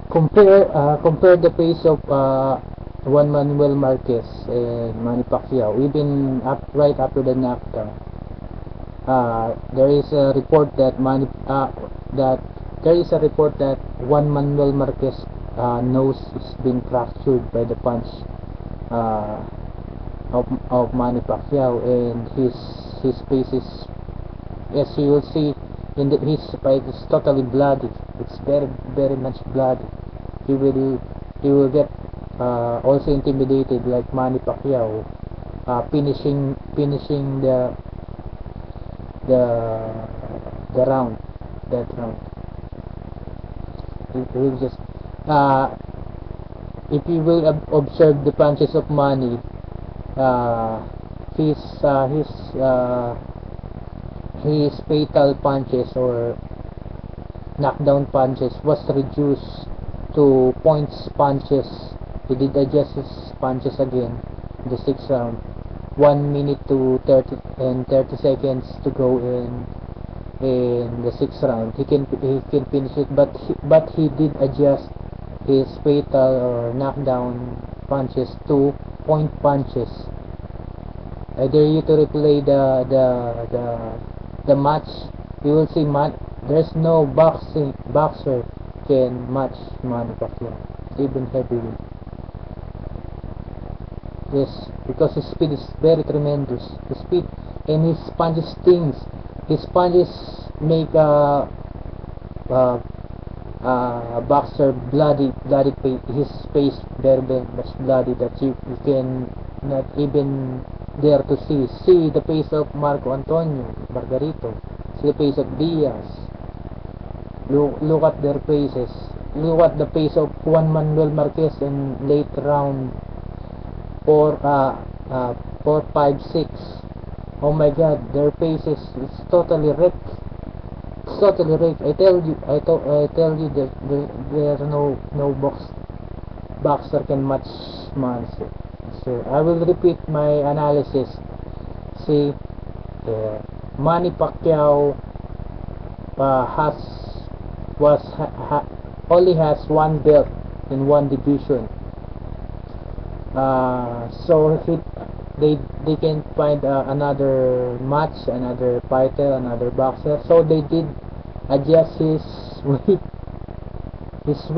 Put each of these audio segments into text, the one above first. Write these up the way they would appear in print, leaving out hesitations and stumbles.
compare the pace of Juan Manuel Marquez and Manny Pacquiao even right after the knockdown. There is a report that that there is a report that Juan Manuel Marquez nose is being fractured by the punch uh, of Manny Pacquiao, and his face is, as you will see in his fight, is totally bloody. It's very much bloody. He will get also intimidated like Manny Pacquiao, finishing the the round that round. He will just uh, if you will observe the punches of Manny, uh, his uh, his uh, his fatal punches or knockdown punches was reduced to points punches. He did adjust his punches again in the sixth round. 1 minute to 30 seconds to go in the sixth round. He can finish it, but he did adjust his fatal or knockdown punches to point punches. I dare you to replay the match. You will see there's no boxer can match Manny Pacquiao, even heavyweight. Yes, because his speed is very tremendous. His speed and his punches stings. His punches make boxer bloody his face very much bloody that you can not even dare to see the face of Marco Antonio Margarito, see the face of Diaz. Look at their faces. Look at the face of Juan Manuel Marquez in late round 4, 5, 6. Oh my god, their faces is totally wrecked. It's totally wrecked. I tell you that there's no boxer can match man. So I will repeat my analysis. See, Manny Pacquiao only has one belt in one division. So they can find another match, another fighter, another boxer. So they did adjust his weight, his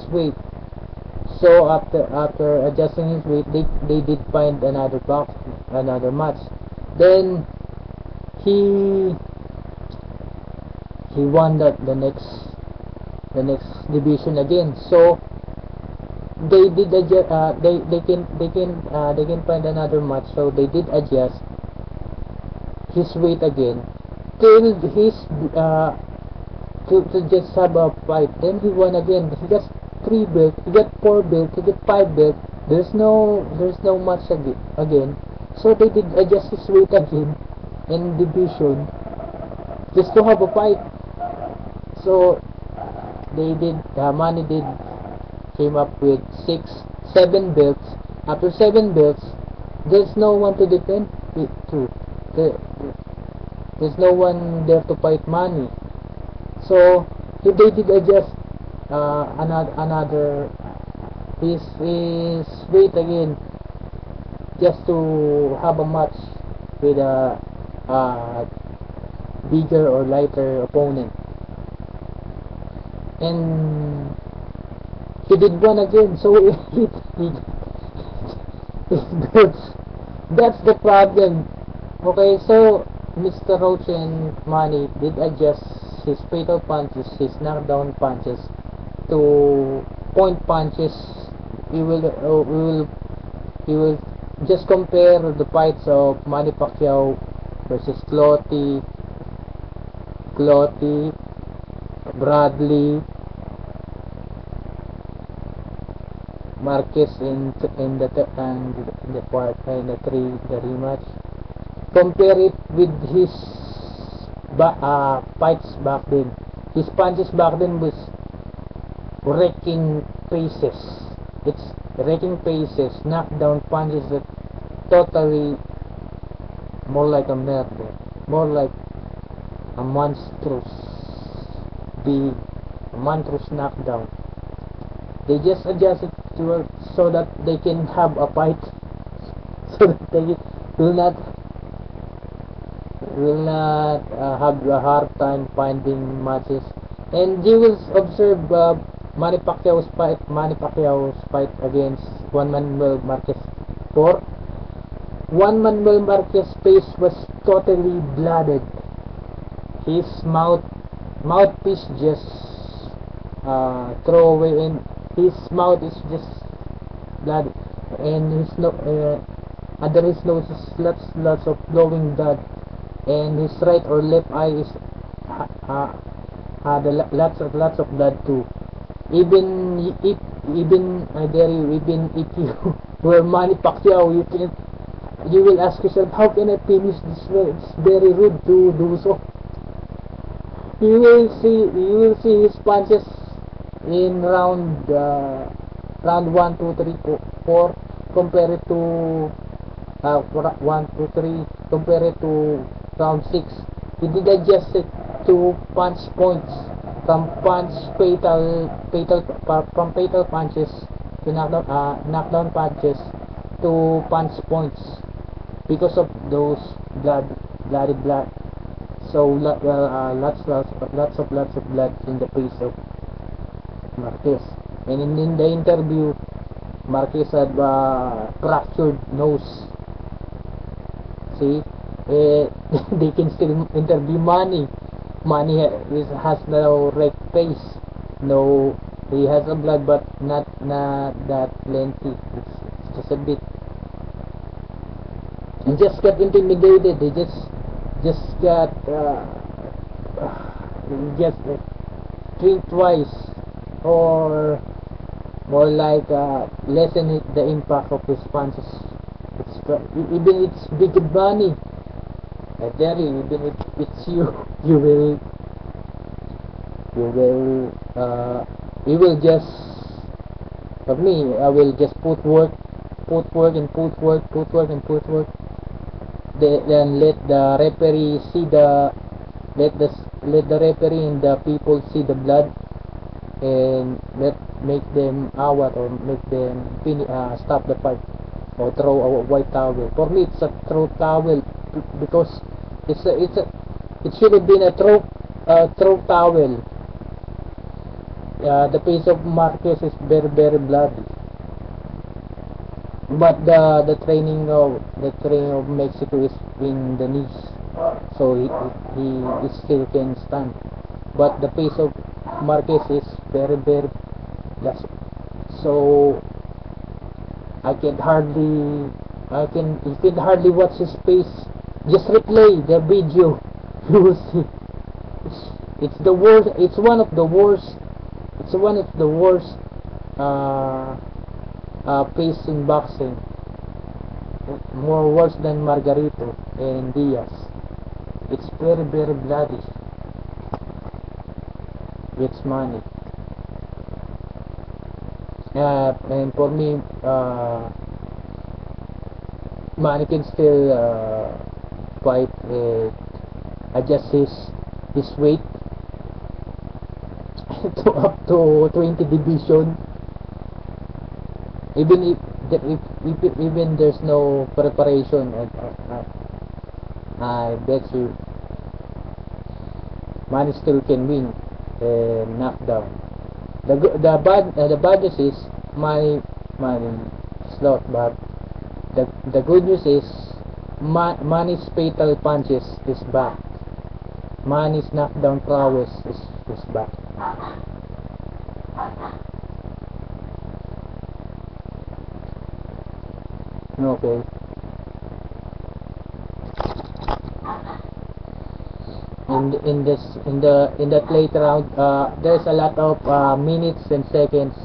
weight. So after adjusting his weight, they did find another match. Then he won the next division again. So they did adjust. They can find another match. So they did adjust his weight again till his to just have a fight. Then he won again. He got 3 belts. He got 4 belts. He got 5 belts. There's no match again. So they did adjust his weight again in division just to have a fight. So they did. Manny did came up with 7 belts. After 7 belts, there's no one to defend it to. There's no one there to fight Manny. So if they did adjust another his weight again just to have a match with a bigger or lighter opponent, and he did one again. So that's the problem. Okay, so Mr. Roach and Manny did adjust his fatal punches, his knockdown punches to point punches. We will just compare the fights of Manny Pacquiao versus Clottey, Bradley, Marquez in the rematch. Compare it with his fights back then. His punches back then was wrecking faces. It's wrecking faces, knockdown punches that totally more like a murder, more like a monstrous big Montrose knockdown. They just adjusted to it so that they can have a fight, so that they will not have a hard time finding matches. And you will observe Manny Pacquiao's fight against Juan Manuel Marquez 4. Juan Manuel Marquez's face was totally blooded. His mouthpiece just throw away, and his mouth is just blood, and his under his nose is lots of flowing blood, and his right or left eye is had lots of blood too. Even if you were Manny Pacquiao, you will ask yourself, how can I finish this way? It's very rude to do so. You will see his punches in round 1, 2, 3, 4 compare it to 1, 2, 3 compare it to round 6. He did adjust it to punch points, from fatal punches to knockdown punches to punch points, because of those bloody blood. So lots of blood in the face of Marquez. And in the interview, Marquez had fractured nose. See, they can still interview Manny. Manny has no red face. No, he has a blood, but not that plenty. It's just a bit. He just got intimidated. He just got just think twice, or more like lessen the impact of his punches. Even it's big money, I tell you, even if it's you will just, for me, I will just put work, then let the referee see let the referee and the people see the blood, and make them out, or make them stop the fight, or throw a white towel. For me, it's a throw towel, because it should have been a throw towel. The face of Marquez is very bloody, but the training of Mexico is in the knees, so he still can stand. But the face of Marquez is very bloody, so you can hardly watch his face. Just replay the video. You will see. It's the worst. It's one of the worst. It's one of the worst face in boxing. More worse than Margarito and Diaz. It's very bloody. It's money. And for me, Manny can still fight, adjust his weight to up to 20 division, even if even there's no preparation. I bet you Manny still can win knockdown. The bad news is Manny slot, but the good news is Manny's fatal punches is back. Manny's knockdown prowess is back. Okay. In that late round, there's a lot of minutes and seconds.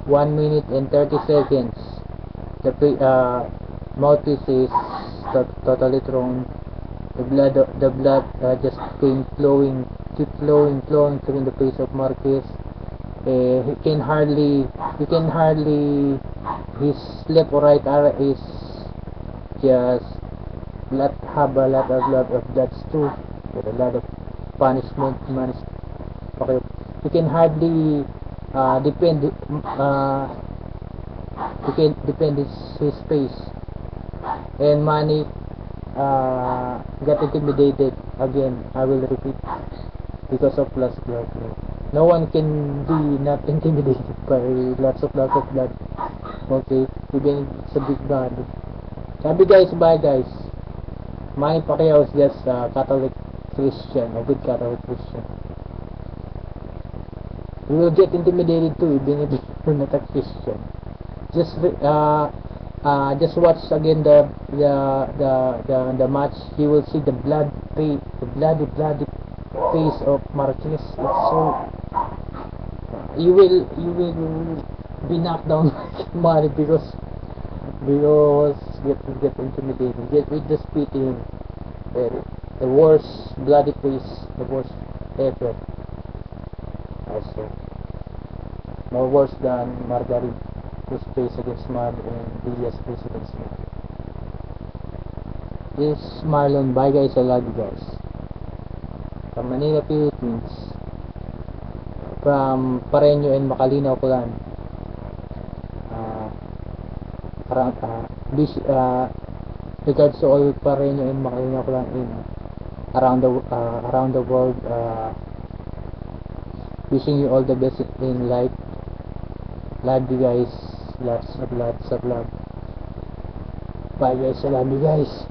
1 minute and 30 seconds. The mouthpiece is totally thrown. The blood just keep flowing through the face of Marquez. You can hardly, his left or right arm is just have a lot of blood too, with a lot of punishment. you can hardly depend you can depend his face. And Manny got intimidated again. I will repeat, because of lost blood. No one can be not intimidated by lots of blood. Okay, even it's a big blood. Sabi guys, bye guys. Manny Pacquiao is just a Catholic Christian, a good Catholic Christian. You will get intimidated too, even if you're not a Christian. Just watch again the match. You will see the bloody face of Marquez. It's so you will be knocked down by Manny because get intimidated. We just beating the worst bloody face, the worst ever. Also, more worse than Margarin, whose face against Manny, and Diaz face against me. This is Marlon. Bye guys, I love you guys. From Manila, Philippines. From Pareño and Macalinaw, Clan. Regards to all Pareño and Macalinaw Clan in around the world. Wishing you all the best in life. Love you guys. Lots of love. Bye guys, I love you guys.